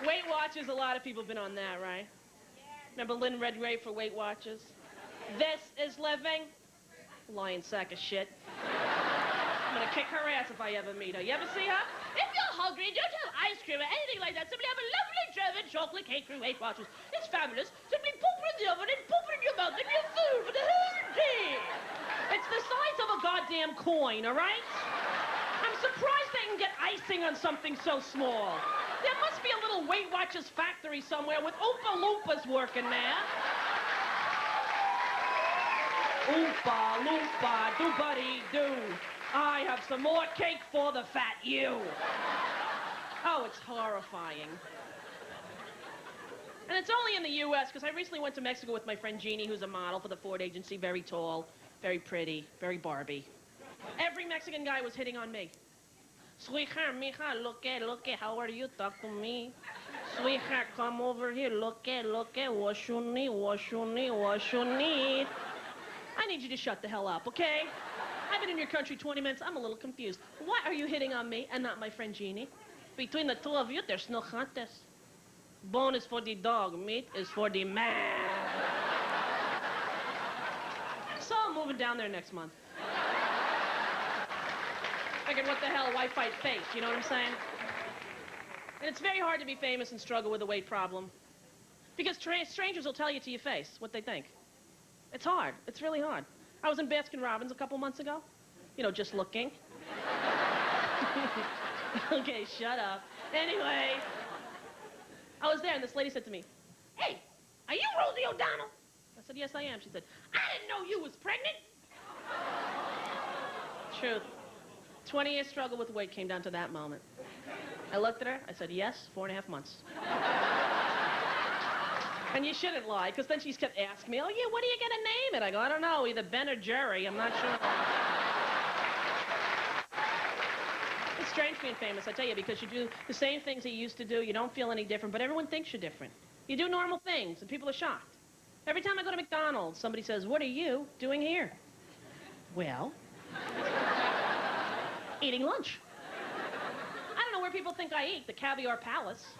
Weight Watchers, a lot of people have been on that, right? Remember Lynn Redgrave for Weight Watchers? This is living? Lying sack of shit. I'm gonna kick her ass if I ever meet her. You ever see her? If you're hungry and don't have ice cream or anything like that, simply have a lovely German chocolate cake from Weight Watchers. It's fabulous. Simply pop it in the oven and pop it in your mouth and your food for the whole day. It's the size of a goddamn coin, all right? I'm surprised they can get icing on something so small. There must be a little Weight Watchers factory somewhere with Oompa Loompas working there. Oompa Loompa doo-buddy-doo. I have some more cake for the fat you. Oh, it's horrifying. And it's only in the U.S., because I recently went to Mexico with my friend Jeannie, who's a model for the Ford agency, very tall, very pretty, very Barbie. Every Mexican guy was hitting on me. Sweetheart, mija, look at, how are you? Talk to me. Sweetheart, come over here, look at, what you need, what you need, what you need. I need you to shut the hell up, okay? I've been in your country 20 minutes. I'm a little confused. Why are you hitting on me and not my friend Jeannie? Between the two of you, there's no contest. Bone is for the dog. Meat is for the man. So I'm moving down there next month. Figured, what the hell, why fight fate? You know what I'm saying? And it's very hard to be famous and struggle with a weight problem. Because strangers will tell you to your face what they think. It's hard. It's really hard. I was in Baskin-Robbins a couple months ago. You know, just looking. Okay, shut up. Anyway, I was there and this lady said to me, "Hey, are you Rosie O'Donnell?" I said, "Yes, I am." She said, "I didn't know you was pregnant." Truth. 20-year struggle with weight came down to that moment. I looked at her. I said, "Yes, 4.5 months." And you shouldn't lie, because then she kept asking me, "Oh, yeah, what are you going to name it?" I go, "I don't know, either Ben or Jerry. I'm not sure." It's strange being famous, I tell you, because you do the same things that you used to do. You don't feel any different, but everyone thinks you're different. You do normal things, and people are shocked. Every time I go to McDonald's, somebody says, "What are you doing here?" Well, eating lunch. I don't know where people think I eat, the Caviar Palace.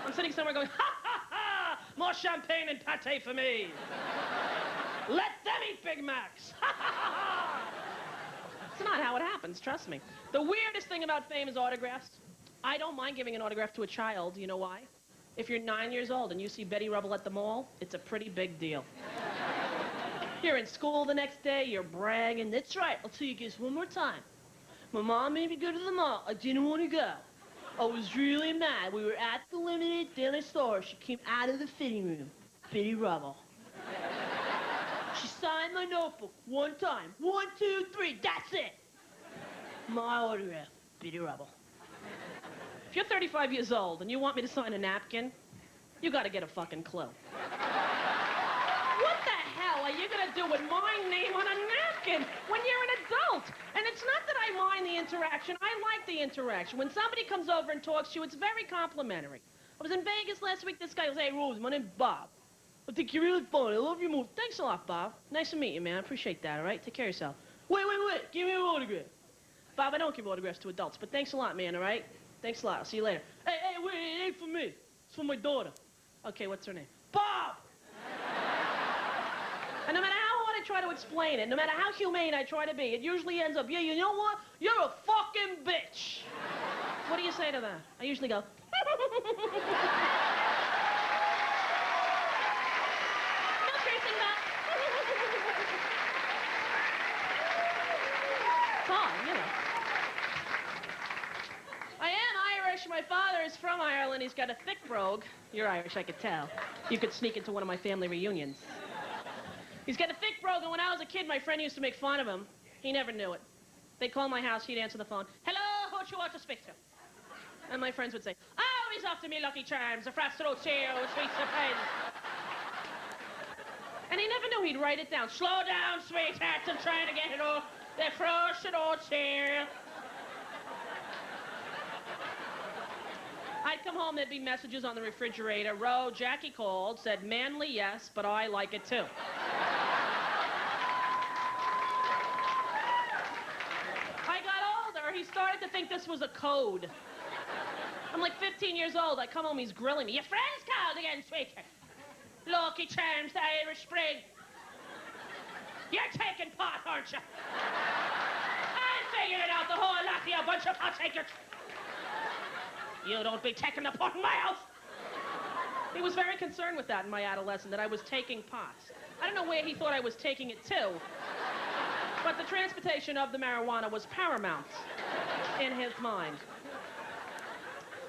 I'm sitting somewhere going, "Ha, ha, ha! More champagne and pate for me. Let them eat Big Macs." Ha, ha, ha! It's not how it happens, trust me. The weirdest thing about fame is autographs. I don't mind giving an autograph to a child. You know why? If you're 9 years old and you see Betty Rubble at the mall, it's a pretty big deal. You're in school the next day, you're bragging. "That's right, I'll tell you guys one more time. My mom made me go to the mall. I didn't want to go. I was really mad. We were at the limited dinner store. She came out of the fitting room. Betty Rubble. She signed my notebook one time. 1, 2, 3, that's it. My autograph, Betty Rubble." If you're 35 years old and you want me to sign a napkin, you gotta get a fucking clue. What the hell are you gonna do with my name on a napkin when you're an adult? And it's not that I mind the interaction. I like the interaction. When somebody comes over and talks to you, it's very complimentary. I was in Vegas last week. This guy was, "Hey, Rose, my name's Bob. I think you're really funny. I love your movie." "Thanks a lot, Bob. Nice to meet you, man. I appreciate that, all right? Take care of yourself." Wait. Give me an autograph." "Bob, I don't give autographs to adults, but thanks a lot, man, all right? Thanks a lot. I'll see you later." Hey, wait, it ain't for me. It's for my daughter." "Okay, what's her name?" "Bob!" And no matter how hard I try to explain it, no matter how humane I try to be, it usually ends up, "Yeah, you know what? You're a fucking bitch." What do you say to that? I usually go, "No cursing, Bob." It's hard, you know. I am Irish. My father is from Ireland. He's got a thick brogue. You're Irish, I could tell. You could sneak into one of my family reunions. He's got a thick brogue, and when I was a kid, my friend used to make fun of him. He never knew it. They'd call my house, he'd answer the phone. "Hello, who do you want to speak to?" And my friends would say, "Oh, he's off to me Lucky Charms, a frost throat cereal with sweet surprise." And he never knew he'd write it down. "Slow down, sweetheart, I'm trying to get it off. The frosted oat cereal." I'd come home, there'd be messages on the refrigerator. "Ro, Jackie called, said manly yes, but I like it too." I got older, he started to think this was a code. I'm like 15 years old. I come home, he's grilling me. Your friend's called again, sweetheart. Lucky Charms, the Irish Spring. You're taking pot, aren't you? I'll figure it out, the whole lot of you, a bunch of pot takers. You don't be taking the pot in my house. He was very concerned with that in my adolescence, that I was taking pots. I don't know where he thought I was taking it to, but the transportation of the marijuana was paramount in his mind.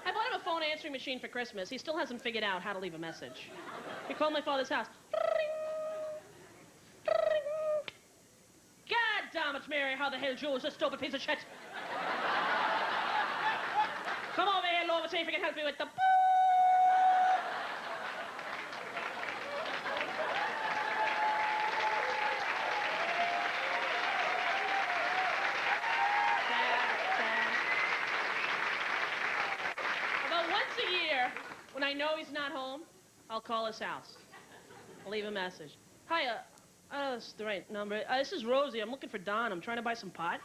I bought him a phone answering machine for Christmas. He still hasn't figured out how to leave a message. He called my father's house. God damn it, Mary, how the hell Joe's a stupid piece of shit. Come over here, Lord, see if you can help me with the... About once a year, when I know he's not home, I'll call his house. I'll leave a message. Hiya. Oh, that's the right number. This is Rosie. I'm looking for Don. I'm trying to buy some pot.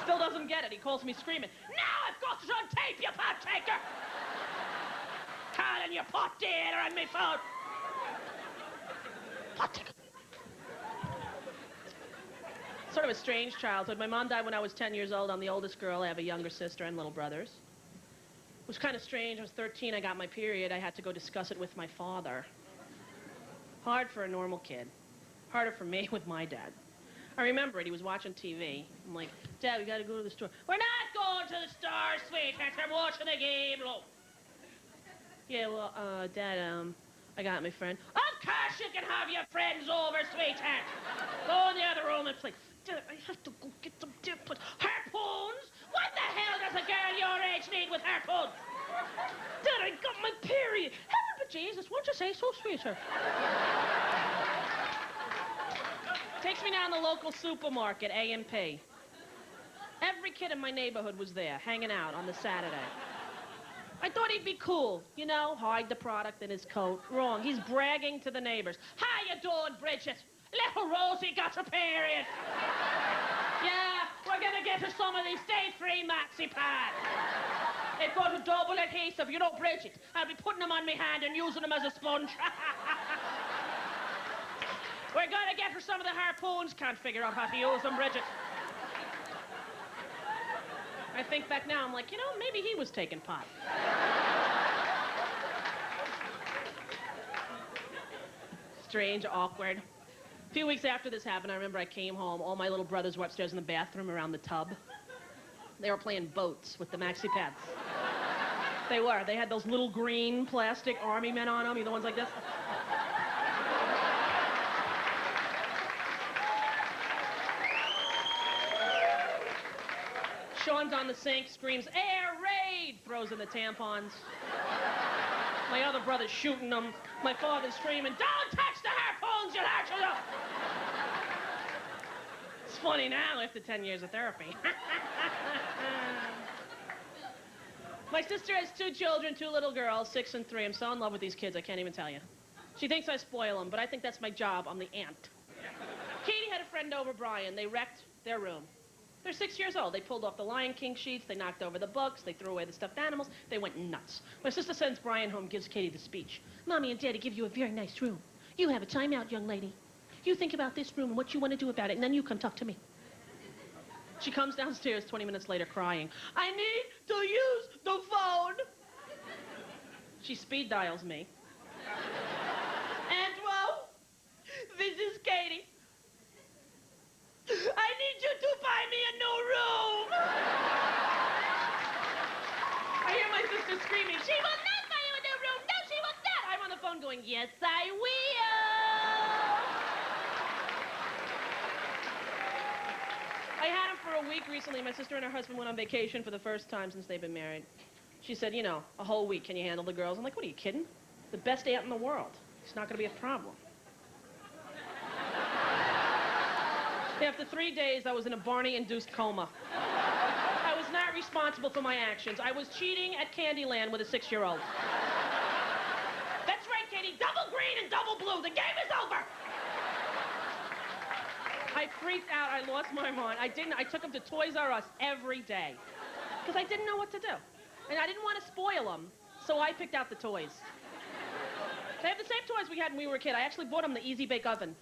Still doesn't get it. He calls me screaming. Now I've got it on tape, you pot taker! Calling your pot dealer on me phone. Pot taker. Sort of a strange childhood. My mom died when I was 10 years old. I'm the oldest girl. I have a younger sister and little brothers. It was kind of strange. I was 13. I got my period. I had to go discuss it with my father. Hard for a normal kid. Harder for me with my dad. I remember it. He was watching TV. I'm like, Dad, we got to go to the store. We're not going to the store, sweetheart. I'm watching the game. Look. Yeah, well, Dad, I got my friend. Of course you can have your friends over, sweetheart. Go in the other room and play. Dad, I have to go get some different harpoons. What the hell does a girl your age need with harpoons? Dad, I got my period. Heaven but Jesus, won't you say so, sweetheart? Takes me down to the local supermarket, A&P. Every kid in my neighborhood was there, hanging out on the Saturday. I thought he'd be cool, you know, hide the product in his coat. Wrong, he's bragging to the neighbors. How you doing, Bridget? Little Rosie got a period. Yeah, we're gonna get her some of these day-free maxi pads. They've got a double adhesive, you know, Bridget. I'll be putting them on my hand and using them as a sponge. We're gonna get her some of the harpoons. Can't figure out how to use them, Bridget. I think back now, I'm like, you know, maybe he was taking pot. Strange, awkward. A few weeks after this happened, I remember I came home. All my little brothers were upstairs in the bathroom around the tub. They were playing boats with the maxi pads. They were. They had those little green plastic army men on them. You know, the ones like this? Sean's on the sink, screams, air raid, throws in the tampons. My other brother's shooting them. My father's screaming, don't touch the harpoons, you'll hurt yourself. It's funny now after 10 years of therapy. My sister has 2 children, 2 little girls, 6 and 3. I'm so in love with these kids, I can't even tell you. She thinks I spoil them, but I think that's my job. I'm the aunt. Katie had a friend over, Brian. They wrecked their room. They're 6 years old. They pulled off the Lion King sheets. They knocked over the books. They threw away the stuffed animals. They went nuts. My sister sends Brian home, gives Katie the speech. Mommy and Daddy give you a very nice room. You have a timeout, young lady. You think about this room and what you want to do about it, and then you come talk to me. She comes downstairs 20 minutes later crying. I need to use the phone. She speed dials me. Antwo, this is Katie. I need you to buy me a new room. I hear my sister screaming, she will not buy you a new room. No, she will not. I'm on the phone going, yes, I will. I had him for a week recently. My sister and her husband went on vacation for the first time since they've been married. She said, you know, a whole week, can you handle the girls? I'm like, what are you kidding? The best aunt in the world. It's not going to be a problem. After 3 days, I was in a Barney-induced coma. I was not responsible for my actions. I was cheating at Candyland with a 6-year-old. That's right, Katie. Double green and double blue. The game is over. I freaked out. I lost my mind. I took him to Toys R Us every day. because I didn't know what to do. And I didn't want to spoil them, so I picked out the toys. They have the same toys we had when we were a kid. I actually bought them the Easy Bake Oven.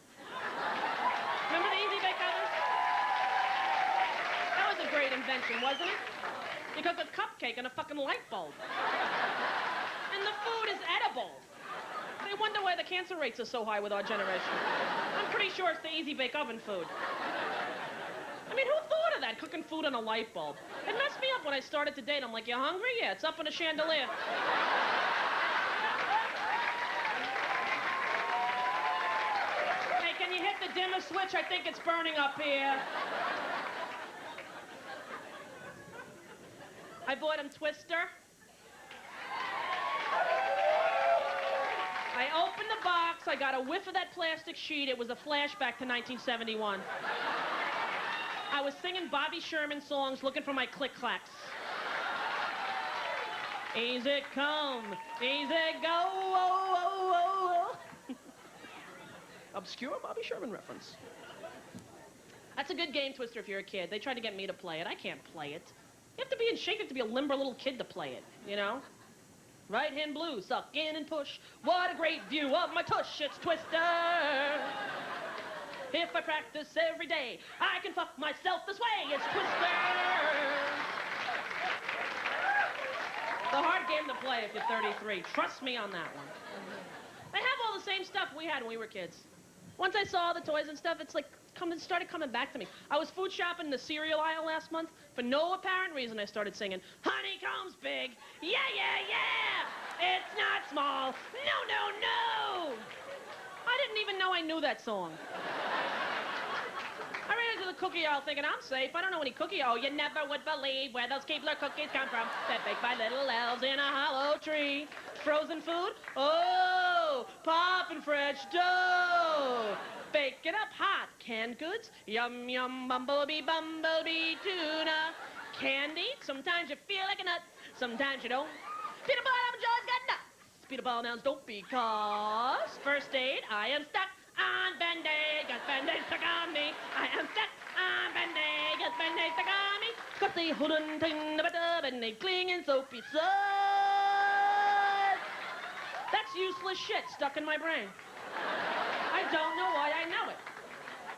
Remember the Easy Bake Oven? That was a great invention, wasn't it? You cook a cupcake in a fucking light bulb. And the food is edible. I wonder why the cancer rates are so high with our generation. I'm pretty sure it's the Easy Bake Oven food. I mean, who thought of that, cooking food on a light bulb? It messed me up when I started to date. I'm like, you hungry? Yeah, it's up in a chandelier. Hey, can you hit the dimmer switch? I think it's burning up here. I bought him Twister. I opened the box. I got a whiff of that plastic sheet. It was a flashback to 1971. I was singing Bobby Sherman songs looking for my click-clacks. Easy come, easy go, oh, oh, oh, oh. Obscure Bobby Sherman reference. That's a good game, Twister, if you're a kid. They tried to get me to play it. I can't play it. You have to be in shape. You have to be a limber little kid to play it, you know? Right hand blue, suck in and push. What a great view of my tush, it's Twister. If I practice every day, I can fuck myself this way, it's Twister. The hard game to play if you're 33. Trust me on that one. They have all the same stuff we had when we were kids. Once I saw all the toys and stuff, it's like, started coming back to me. I was food shopping in the cereal aisle last month. For no apparent reason, I started singing, Honeycomb's big, yeah, yeah, yeah. It's not small, no, no, no. I didn't even know I knew that song. I ran into the cookie aisle thinking, I'm safe. I don't know any cookie. Oh, you never would believe where those Keebler cookies come from. They're baked by little elves in a hollow tree. Frozen food? Oh, poppin' fresh dough. Bake it up hot. Canned goods? Yum, yum, bumblebee, bumblebee, tuna. Candy? Sometimes you feel like a nut. Sometimes you don't. Peanut butter, apple jars got nuts. Peanut butter nouns don't because. First aid, I am stuck on Band-Aid. Got Band-Aid stuck on me. I am stuck on Band-Aid. Got Band-Aid stuck on me. Got the hoodin' ting, the Band-Aid clinging soapy sud. That's useless shit stuck in my brain. I don't know why I know it.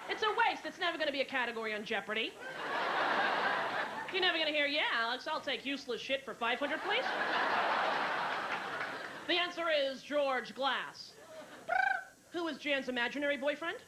It's a waste. It's never going to be a category on Jeopardy. You're never going to hear, yeah, Alex, I'll take useless shit for 500, please. The answer is George Glass. Who is Jan's imaginary boyfriend?